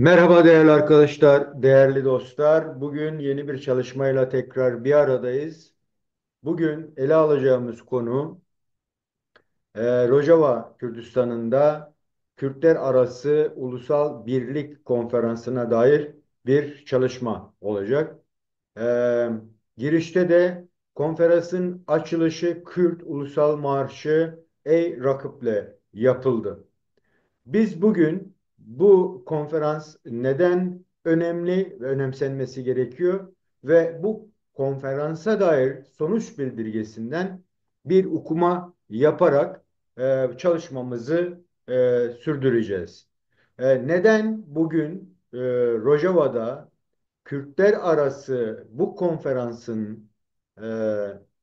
Merhaba değerli arkadaşlar, değerli dostlar. Bugün yeni bir çalışmayla tekrar bir aradayız. Bugün ele alacağımız konu Rojava Kürdistan'ında Kürtler Arası Ulusal Birlik Konferansı'na dair bir çalışma olacak. E, Girişte de konferansın açılışı Kürt Ulusal Marşı Ey Rakıp'le yapıldı. Biz bugün bu konferans neden önemli ve önemsenmesi gerekiyor ve bu konferansa dair sonuç bildirgesinden bir okuma yaparak çalışmamızı sürdüreceğiz. Neden bugün Rojava'da Kürtler arası bu konferansın e,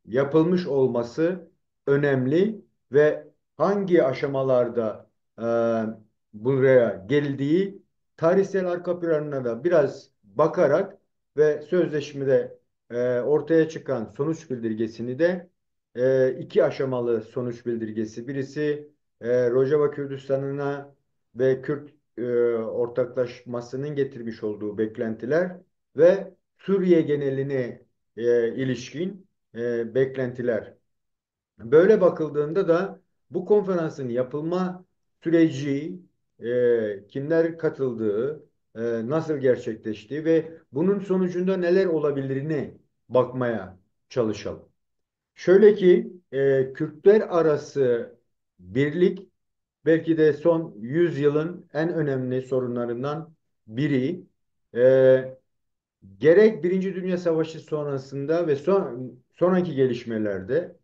yapılmış olması önemli ve hangi aşamalarda e, buraya geldiği tarihsel arka planına da biraz bakarak ve sözleşmede ortaya çıkan sonuç bildirgesini de iki aşamalı sonuç bildirgesi. Birisi Rojava Kürdistan'ına ve Kürt ortaklaşmasının getirmiş olduğu beklentiler ve Suriye geneline ilişkin beklentiler. Böyle bakıldığında da bu konferansın yapılma süreci, kimler katıldığı, nasıl gerçekleştiği ve bunun sonucunda neler olabilirine bakmaya çalışalım. Şöyle ki Kürtler arası birlik belki de son 100 yılın en önemli sorunlarından biri. E, Gerek Birinci Dünya Savaşı sonrasında ve sonraki gelişmelerde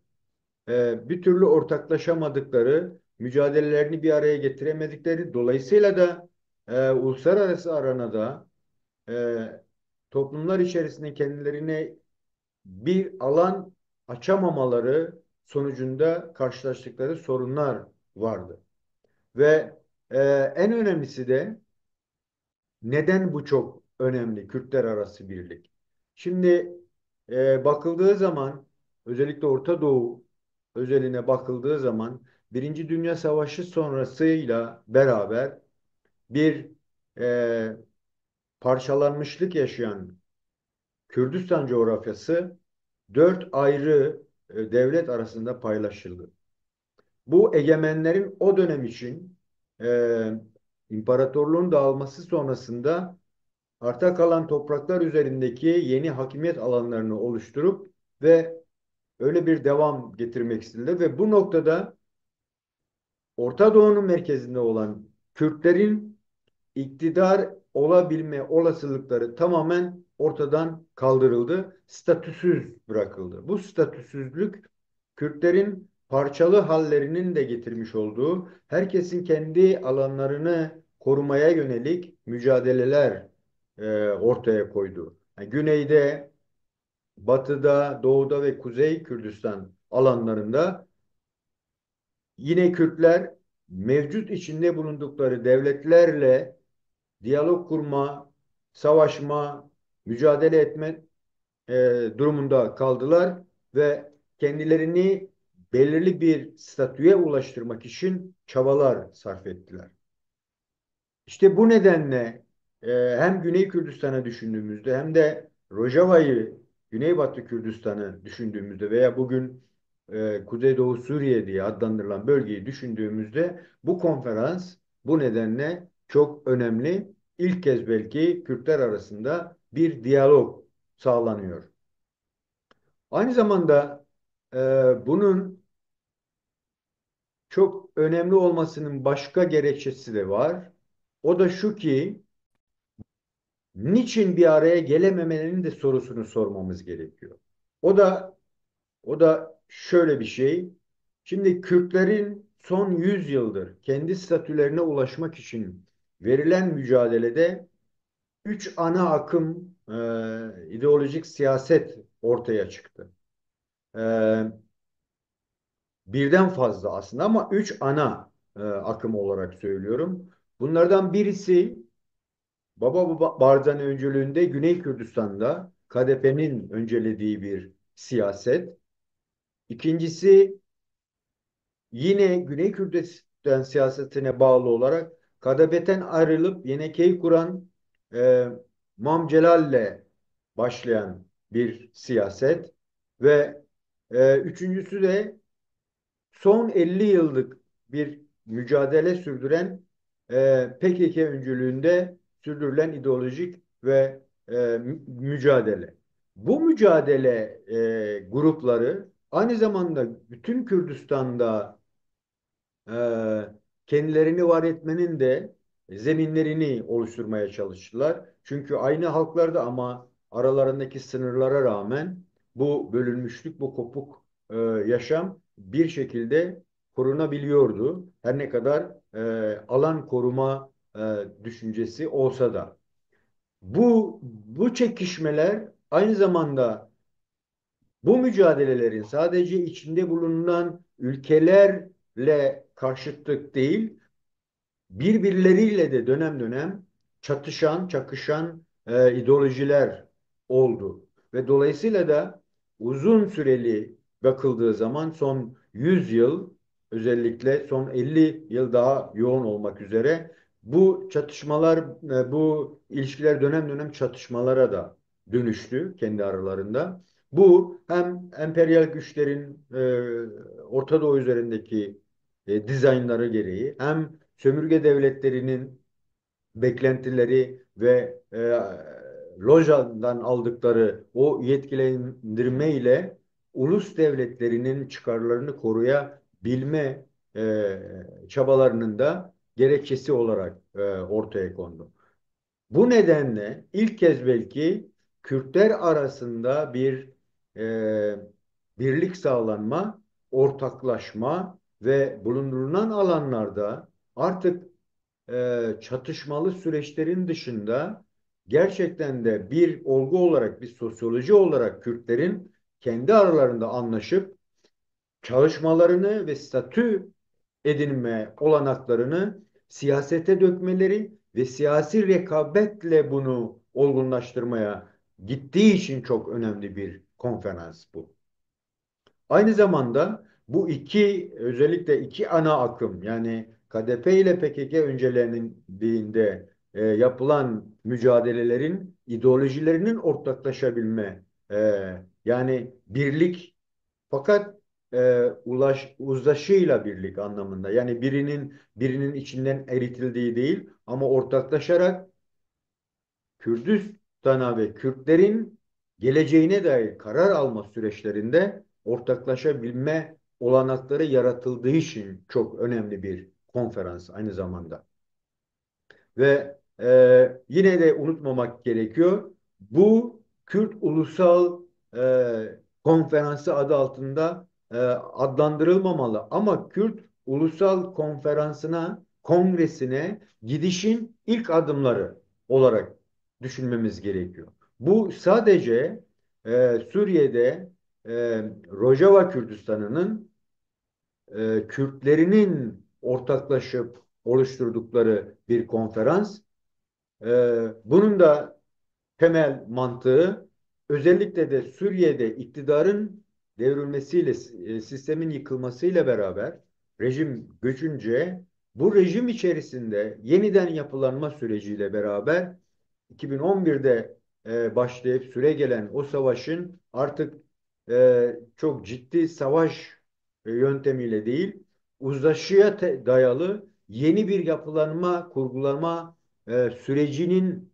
bir türlü ortaklaşamadıkları, mücadelelerini bir araya getiremedikleri, dolayısıyla da uluslararası arenada e, toplumlar içerisinde kendilerine bir alan açamamaları sonucunda karşılaştıkları sorunlar vardı. Ve e, en önemlisi de neden bu çok önemli Kürtler arası birlik? Şimdi bakıldığı zaman özellikle Orta Doğu özeline bakıldığı zaman Birinci Dünya Savaşı sonrasıyla beraber bir e, parçalanmışlık yaşayan Kürdistan coğrafyası dört ayrı devlet arasında paylaşıldı. Bu egemenlerin o dönem için e, imparatorluğun dağılması sonrasında arta kalan topraklar üzerindeki yeni hakimiyet alanlarını oluşturup ve öyle bir devam getirmek istediler ve bu noktada Orta Doğu'nun merkezinde olan Kürtlerin iktidar olabilme olasılıkları tamamen ortadan kaldırıldı, statüsüz bırakıldı. Bu statüsüzlük Kürtlerin parçalı hallerinin de getirmiş olduğu herkesin kendi alanlarını korumaya yönelik mücadeleler ortaya koydu. Yani güneyde, batıda, doğuda ve kuzey Kürdistan alanlarında yine Kürtler mevcut içinde bulundukları devletlerle diyalog kurma, savaşma, mücadele etme durumunda kaldılar ve kendilerini belirli bir statüye ulaştırmak için çabalar sarf ettiler. İşte bu nedenle hem Güney Kürdistan'ı düşündüğümüzde hem de Rojava'yı, Güneybatı Kürdistan'ı düşündüğümüzde veya bugün Kuzeydoğu Suriye diye adlandırılan bölgeyi düşündüğümüzde bu konferans bu nedenle çok önemli. İlk kez belki Kürtler arasında bir diyalog sağlanıyor. Aynı zamanda e, bunun çok önemli olmasının başka gerekçesi de var. O da şu ki niçin bir araya gelememelerinin de sorusunu sormamız gerekiyor. O da o da şöyle bir şey. Şimdi Kürtlerin son 100 yıldır kendi statülerine ulaşmak için verilen mücadelede üç ana akım ideolojik siyaset ortaya çıktı. E, Birden fazla aslında ama üç ana akım olarak söylüyorum. Bunlardan birisi Barzani öncülüğünde Güney Kürdistan'da KDP'nin öncelediği bir siyaset. İkincisi yine Güney Kürdistan siyasetine bağlı olarak KDP'den ayrılıp Yeneke'yi kuran e, Mam Celal'le başlayan bir siyaset ve üçüncüsü de son 50 yıllık bir mücadele sürdüren PKK öncülüğünde sürdürülen ideolojik ve mücadele. Bu mücadele grupları aynı zamanda bütün Kürdistan'da kendilerini var etmenin de zeminlerini oluşturmaya çalıştılar. Çünkü aynı halklarda ama aralarındaki sınırlara rağmen bu bölünmüşlük, bu kopuk yaşam bir şekilde korunabiliyordu. Her ne kadar alan koruma düşüncesi olsa da. Bu çekişmeler aynı zamanda bu mücadelelerin sadece içinde bulunan ülkelerle karşıtlık değil, birbirleriyle de dönem dönem çatışan, çakışan ideolojiler oldu. Ve dolayısıyla da uzun süreli bakıldığı zaman son 100 yıl, özellikle son 50 yıl daha yoğun olmak üzere bu çatışmalar, bu ilişkiler dönem dönem çatışmalara da dönüştü kendi aralarında. Bu hem emperyal güçlerin Orta Doğu üzerindeki dizaynları gereği hem sömürge devletlerinin beklentileri ve lojadan aldıkları o yetkilendirme ile ulus devletlerinin çıkarlarını koruyabilme çabalarının da gerekçesi olarak ortaya kondu. Bu nedenle ilk kez belki Kürtler arasında bir e, birlik sağlanma, ortaklaşma ve bulundurulan alanlarda artık çatışmalı süreçlerin dışında gerçekten de bir olgu olarak, bir sosyoloji olarak Kürtlerin kendi aralarında anlaşıp çalışmalarını ve statü edinme olanaklarını siyasete dökmeleri ve siyasi rekabetle bunu olgunlaştırmaya gittiği için çok önemli bir konferans bu. Aynı zamanda bu özellikle iki ana akım yani KDP ile PKK öncelerinde yapılan mücadelelerin ideolojilerinin ortaklaşabilme yani birlik fakat uzlaşıyla birlik anlamında. Yani birinin içinden eritildiği değil ama ortaklaşarak Kürdistan'a ve Kürtlerin geleceğine dair karar alma süreçlerinde ortaklaşabilme olanakları yaratıldığı için çok önemli bir konferans aynı zamanda. Ve yine de unutmamak gerekiyor. Bu Kürt Ulusal Konferansı adı altında adlandırılmamalı. Ama Kürt Ulusal Kongresine gidişin ilk adımları olarak düşünmemiz gerekiyor. Bu sadece Suriye'de Rojava Kürdistan'ının Kürtlerinin ortaklaşıp oluşturdukları bir konferans. Bunun da temel mantığı özellikle de Suriye'de iktidarın devrilmesiyle, sistemin yıkılmasıyla beraber rejim göçünce bu rejim içerisinde yeniden yapılanma süreciyle beraber 2011'de başlayıp süregelen o savaşın artık çok ciddi savaş yöntemiyle değil, uzlaşıya dayalı yeni bir yapılanma, kurgulama sürecinin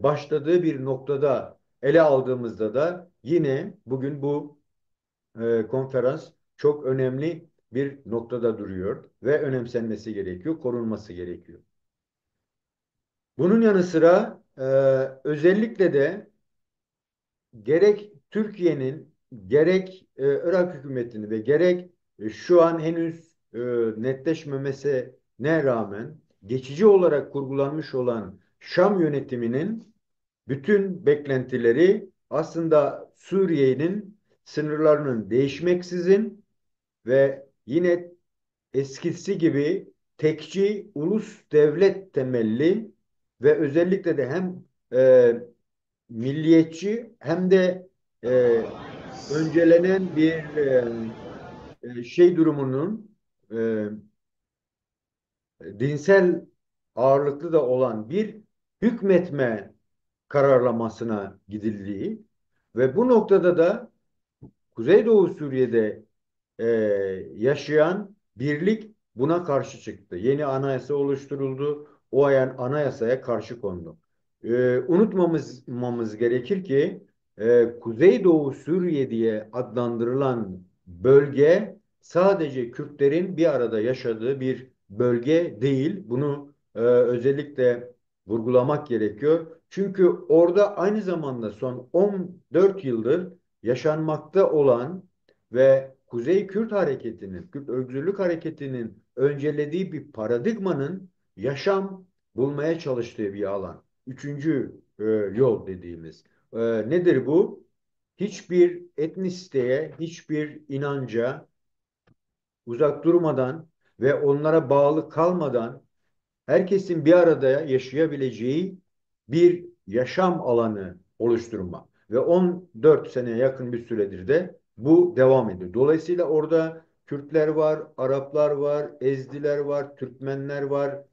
başladığı bir noktada ele aldığımızda da yine bugün bu konferans çok önemli bir noktada duruyor ve önemsenmesi gerekiyor, korunması gerekiyor. Bunun yanı sıra özellikle de gerek Türkiye'nin gerek Irak hükümetini ve gerek şu an henüz netleşmemesine rağmen geçici olarak kurgulanmış olan Şam yönetiminin bütün beklentileri aslında Suriye'nin sınırlarının değişmeksizin ve yine eskisi gibi tekçi ulus devlet temelli ve özellikle de hem milliyetçi hem de e, öncelenen bir şey durumunun e, dinsel ağırlıklı da olan bir hükmetme kararlamasına gidildiği ve bu noktada da Kuzeydoğu Suriye'de e, yaşayan birlik buna karşı çıktı. Yeni anayasa oluşturuldu. O anayasaya karşı kondu. Unutmamamız gerekir ki Kuzeydoğu Suriye diye adlandırılan bölge sadece Kürtlerin bir arada yaşadığı bir bölge değil. Bunu özellikle vurgulamak gerekiyor. Çünkü orada aynı zamanda son 14 yıldır yaşanmakta olan ve Kuzey Kürt Hareketi'nin, Kürt Özgürlük Hareketi'nin öncelediği bir paradigmanın yaşam bulmaya çalıştığı bir alan. Üçüncü yol dediğimiz. Nedir bu? Hiçbir etnisiteye, hiçbir inanca uzak durmadan ve onlara bağlı kalmadan herkesin bir arada yaşayabileceği bir yaşam alanı oluşturma. Ve 14 seneye yakın bir süredir de bu devam ediyor. Dolayısıyla orada Kürtler var, Araplar var, Ezdiler var, Türkmenler var,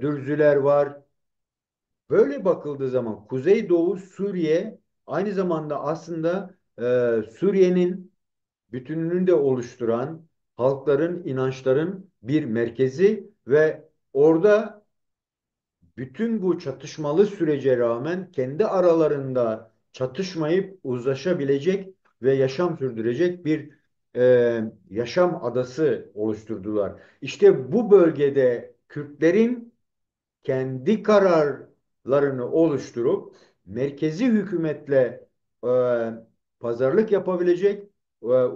Dürzüler var. Böyle bakıldığı zaman Kuzeydoğu Suriye aynı zamanda aslında Suriye'nin bütününü de oluşturan halkların, inançların bir merkezi ve orada bütün bu çatışmalı sürece rağmen kendi aralarında çatışmayıp uzlaşabilecek ve yaşam sürdürecek bir yaşam adası oluşturdular. İşte bu bölgede Kürtlerin kendi kararlarını oluşturup merkezi hükümetle e, pazarlık yapabilecek,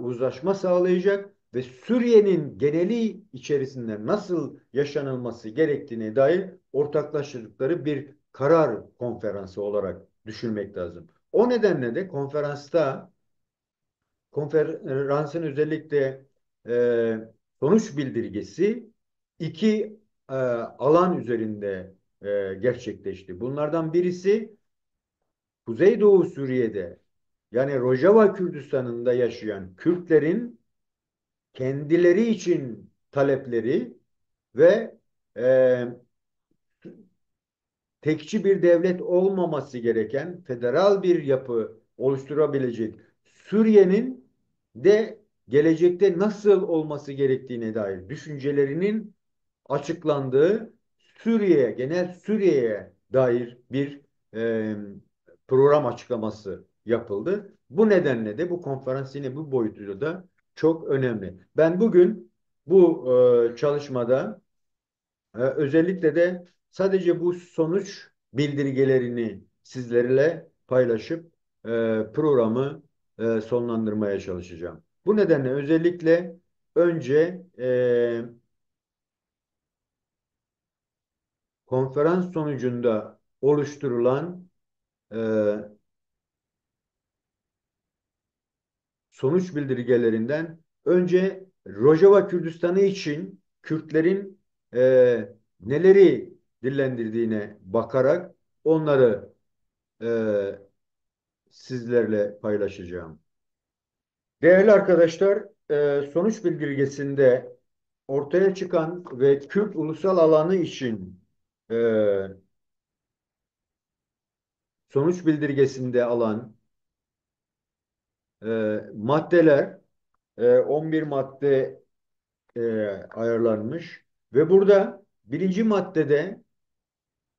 uzlaşma sağlayacak ve Suriye'nin geneli içerisinde nasıl yaşanılması gerektiğine dair ortaklaştırdıkları bir karar konferansı olarak düşünmek lazım. O nedenle de konferansın özellikle e, sonuç bildirgesi iki alan üzerinde gerçekleşti. Bunlardan birisi Kuzeydoğu Suriye'de yani Rojava Kürdistan'ında yaşayan Kürtlerin kendileri için talepleri ve e, tekçi bir devlet olmaması gereken federal bir yapı oluşturabilecek Suriye'nin de gelecekte nasıl olması gerektiğine dair düşüncelerinin açıklandığı genel Suriye'ye dair bir e, program açıklaması yapıldı. Bu nedenle de bu konferans yine bu boyutuyla da çok önemli. Ben bugün bu çalışmada özellikle de sadece bu sonuç bildirgelerini sizlerle paylaşıp programı sonlandırmaya çalışacağım. Bu nedenle özellikle önce konferans sonucunda oluşturulan e, sonuç bildirgelerinden önce Rojava Kürdistanı için Kürtlerin neleri dillendirdiğine bakarak onları e, sizlerle paylaşacağım. Değerli arkadaşlar, sonuç bildirgesinde ortaya çıkan ve Kürt ulusal alanı için e, sonuç bildirgesinde alan maddeler 11 madde ayarlanmış ve burada birinci maddede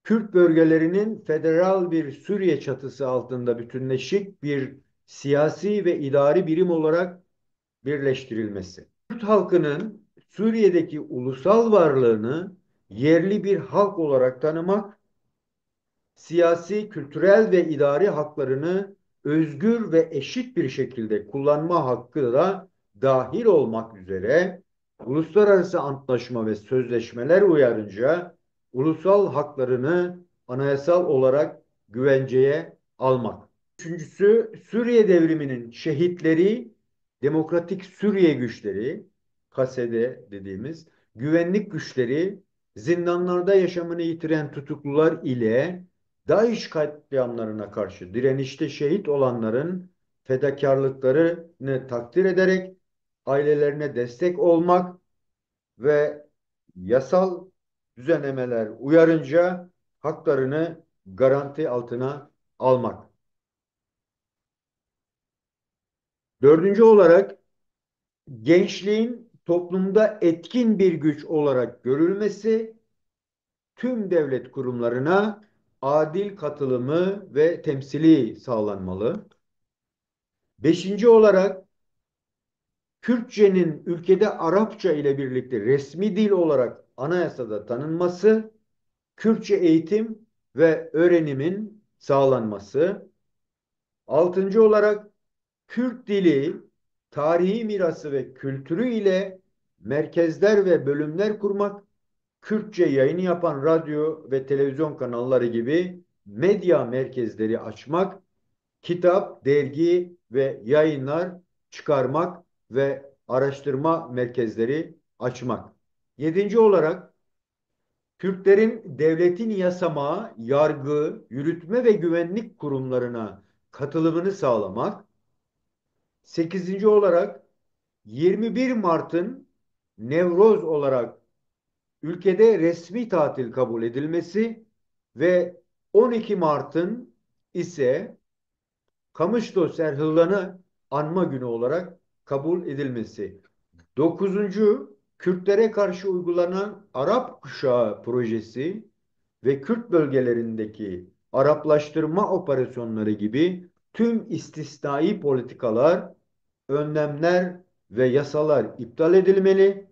Kürt bölgelerinin federal bir Suriye çatısı altında bütünleşik bir siyasi ve idari birim olarak birleştirilmesi. Kürt halkının Suriye'deki ulusal varlığını yerli bir halk olarak tanımak, siyasi, kültürel ve idari haklarını özgür ve eşit bir şekilde kullanma hakkı da dahil olmak üzere uluslararası antlaşma ve sözleşmeler uyarınca ulusal haklarını anayasal olarak güvenceye almak. Üçüncüsü Suriye devriminin şehitleri, Demokratik Suriye güçleri, KSD dediğimiz güvenlik güçleri, zindanlarda yaşamını yitiren tutuklular ile DAEŞ katliamlarına karşı direnişte şehit olanların fedakarlıklarını takdir ederek ailelerine destek olmak ve yasal düzenlemeler uyarınca haklarını garanti altına almak. Dördüncü olarak gençliğin toplumda etkin bir güç olarak görülmesi, tüm devlet kurumlarına adil katılımı ve temsili sağlanmalı. Beşinci olarak Kürtçenin ülkede Arapça ile birlikte resmi dil olarak anayasada tanınması, Kürtçe eğitim ve öğrenimin sağlanması. Altıncı olarak Kürt dili, tarihi mirası ve kültürü ile merkezler ve bölümler kurmak, Kürtçe yayın yapan radyo ve televizyon kanalları gibi medya merkezleri açmak, kitap, dergi ve yayınlar çıkarmak ve araştırma merkezleri açmak. Yedinci olarak Kürtlerin devletin yasama, yargı, yürütme ve güvenlik kurumlarına katılımını sağlamak. Sekizinci olarak 21 Mart'ın Nevroz olarak ülkede resmi tatil kabul edilmesi ve 12 Mart'ın ise Kamışlo Serhıllan'ı anma günü olarak kabul edilmesi. Dokuzuncu, Kürtlere karşı uygulanan Arap Kuşağı projesi ve Kürt bölgelerindeki Araplaştırma operasyonları gibi tüm istisnai politikalar, önlemler ve yasalar iptal edilmeli.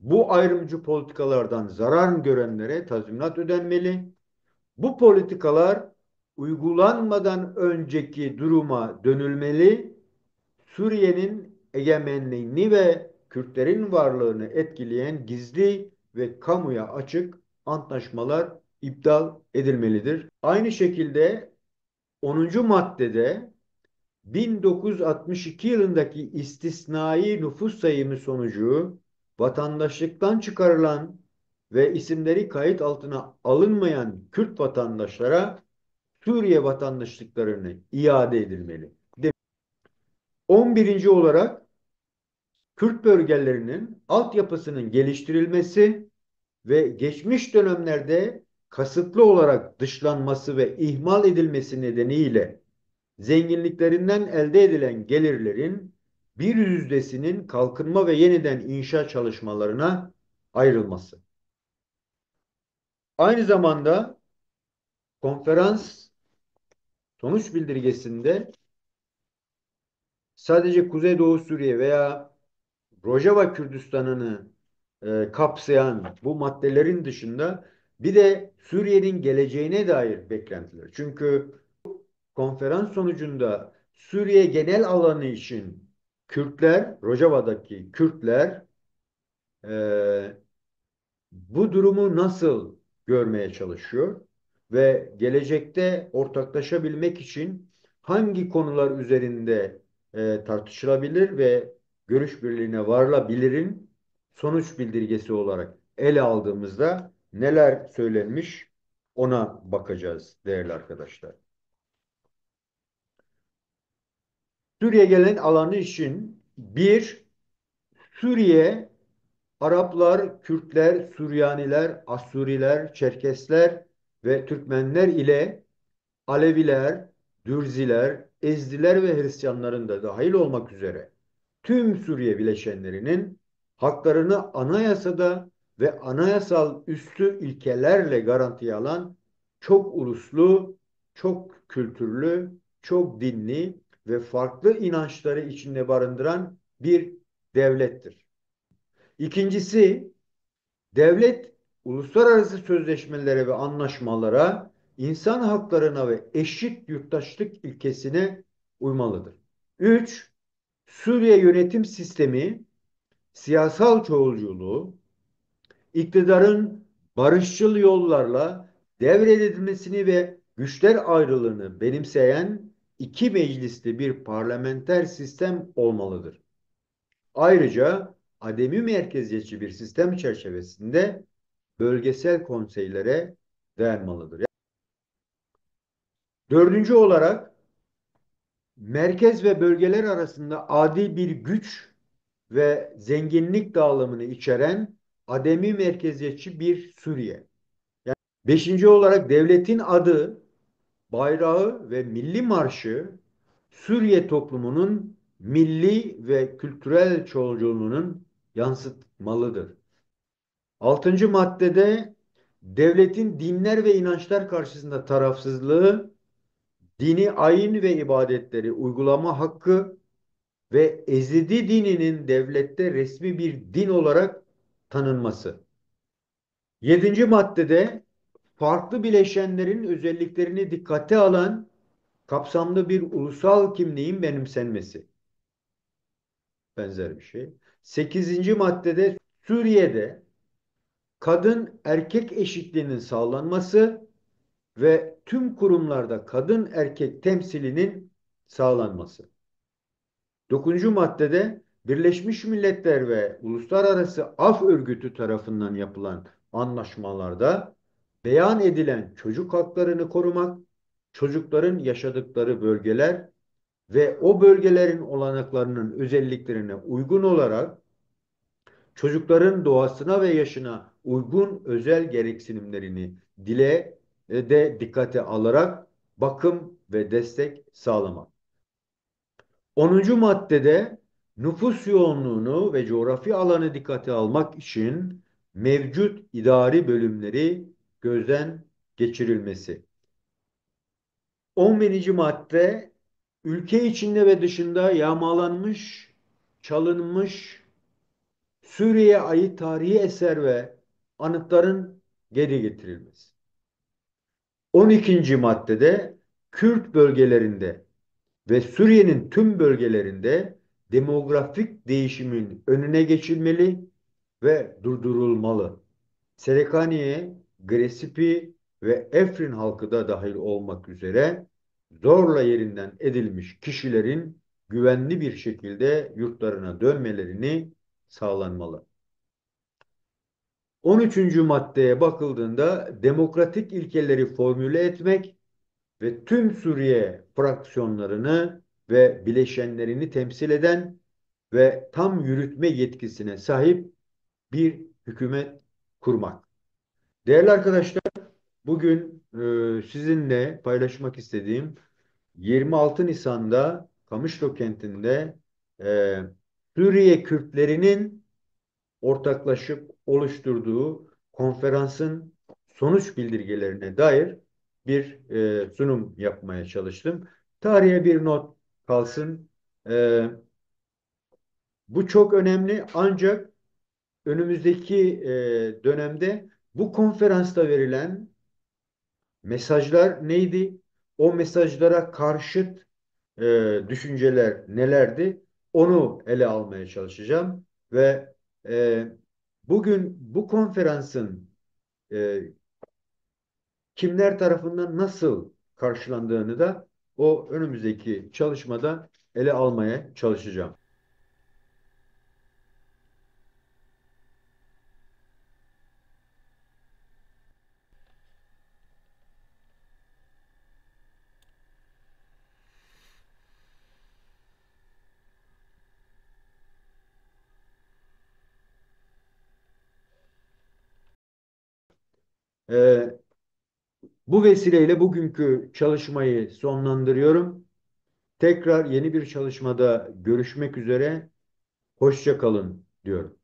Bu ayrımcı politikalardan zarar görenlere tazminat ödenmeli. Bu politikalar uygulanmadan önceki duruma dönülmeli. Suriye'nin egemenliğini ve Kürtlerin varlığını etkileyen gizli ve kamuya açık antlaşmalar iptal edilmelidir. Aynı şekilde 10. maddede 1962 yılındaki istisnai nüfus sayımı sonucu vatandaşlıktan çıkarılan ve isimleri kayıt altına alınmayan Kürt vatandaşlara Suriye vatandaşlıklarını iade edilmeli. 11. olarak Kürt bölgelerinin altyapısının geliştirilmesi ve geçmiş dönemlerde kasıtlı olarak dışlanması ve ihmal edilmesi nedeniyle zenginliklerinden elde edilen gelirlerin bir yüzdesinin kalkınma ve yeniden inşa çalışmalarına ayrılması. Aynı zamanda konferans sonuç bildirgesinde sadece Kuzeydoğu Suriye veya Rojava Kürdistan'ını kapsayan bu maddelerin dışında bir de Suriye'nin geleceğine dair beklentiler. Çünkü konferans sonucunda Suriye genel alanı için Kürtler, Rojava'daki Kürtler bu durumu nasıl görmeye çalışıyor ve gelecekte ortaklaşabilmek için hangi konular üzerinde tartışılabilir ve görüş birliğine varılabilirin sonuç bildirgesi olarak ele aldığımızda neler söylenmiş ona bakacağız değerli arkadaşlar. Suriye gelen alanı için bir, Suriye Araplar, Kürtler, Süryaniler, Asuriler, Çerkesler ve Türkmenler ile Aleviler, Dürziler, Ezdiler ve Hristiyanların da dahil olmak üzere tüm Suriye bileşenlerinin haklarını anayasada ve anayasal üstü ilkelerle garantiye alan çok uluslu, çok kültürlü, çok dinli ve farklı inançları içinde barındıran bir devlettir. İkincisi, devlet uluslararası sözleşmelere ve anlaşmalara, insan haklarına ve eşit yurttaşlık ilkesine uymalıdır. 3. Suriye yönetim sistemi siyasal çoğulculuğu, iktidarın barışçıl yollarla devredilmesini ve güçler ayrılığını benimseyen iki meclisli bir parlamenter sistem olmalıdır. Ayrıca ademi merkeziyetçi bir sistem çerçevesinde bölgesel konseylere dayanmalıdır. Dördüncü olarak merkez ve bölgeler arasında adil bir güç ve zenginlik dağılımını içeren ademi merkeziyetçi bir Suriye. Beşinci olarak devletin adı, bayrağı ve milli marşı Suriye toplumunun milli ve kültürel çoğulculuğunun yansıtmalıdır. Altıncı maddede devletin dinler ve inançlar karşısında tarafsızlığı, dini ayin ve ibadetleri uygulama hakkı ve Ezidi dininin devlette resmi bir din olarak tanınması. Yedinci maddede farklı bileşenlerin özelliklerini dikkate alan kapsamlı bir ulusal kimliğin benimsenmesi. Benzer bir şey. Sekizinci maddede Suriye'de kadın erkek eşitliğinin sağlanması ve tüm kurumlarda kadın erkek temsilinin sağlanması. Dokuzuncu maddede Birleşmiş Milletler ve Uluslararası Af Örgütü tarafından yapılan anlaşmalarda beyan edilen çocuk haklarını korumak, çocukların yaşadıkları bölgeler ve o bölgelerin olanaklarının özelliklerine uygun olarak çocukların doğasına ve yaşına uygun özel gereksinimlerini de dikkate alarak bakım ve destek sağlamak. Onuncu maddede nüfus yoğunluğunu ve coğrafi alanı dikkate almak için mevcut idari bölümleri gözden geçirilmesi. 11. madde ülke içinde ve dışında yağmalanmış, çalınmış, Suriye'ye ait tarihi eser ve anıtların geri getirilmesi. 12. maddede Kürt bölgelerinde ve Suriye'nin tüm bölgelerinde demografik değişimin önüne geçilmeli ve durdurulmalı. Selekaniye, Gresipi ve Efrin halkı da dahil olmak üzere zorla yerinden edilmiş kişilerin güvenli bir şekilde yurtlarına dönmelerini sağlanmalı. 13. maddeye bakıldığında demokratik ilkeleri formüle etmek ve tüm Suriye fraksiyonlarını ve bileşenlerini temsil eden ve tam yürütme yetkisine sahip bir hükümet kurmak. Değerli arkadaşlar, bugün sizinle paylaşmak istediğim 26 Nisan'da Kamışlo kentinde e, Suriye Kürtlerinin ortaklaşıp oluşturduğu konferansın sonuç bildirgelerine dair bir sunum yapmaya çalıştım. Tarihe bir not kalsın. E, Bu çok önemli ancak önümüzdeki dönemde bu konferansta verilen mesajlar neydi? O mesajlara karşıt düşünceler nelerdi? Onu ele almaya çalışacağım ve e, bugün bu konferansın e, kimler tarafından nasıl karşılandığını da o önümüzdeki çalışmada ele almaya çalışacağım. E, Bu vesileyle bugünkü çalışmayı sonlandırıyorum. Tekrar yeni bir çalışmada görüşmek üzere. Hoşça kalın diyorum.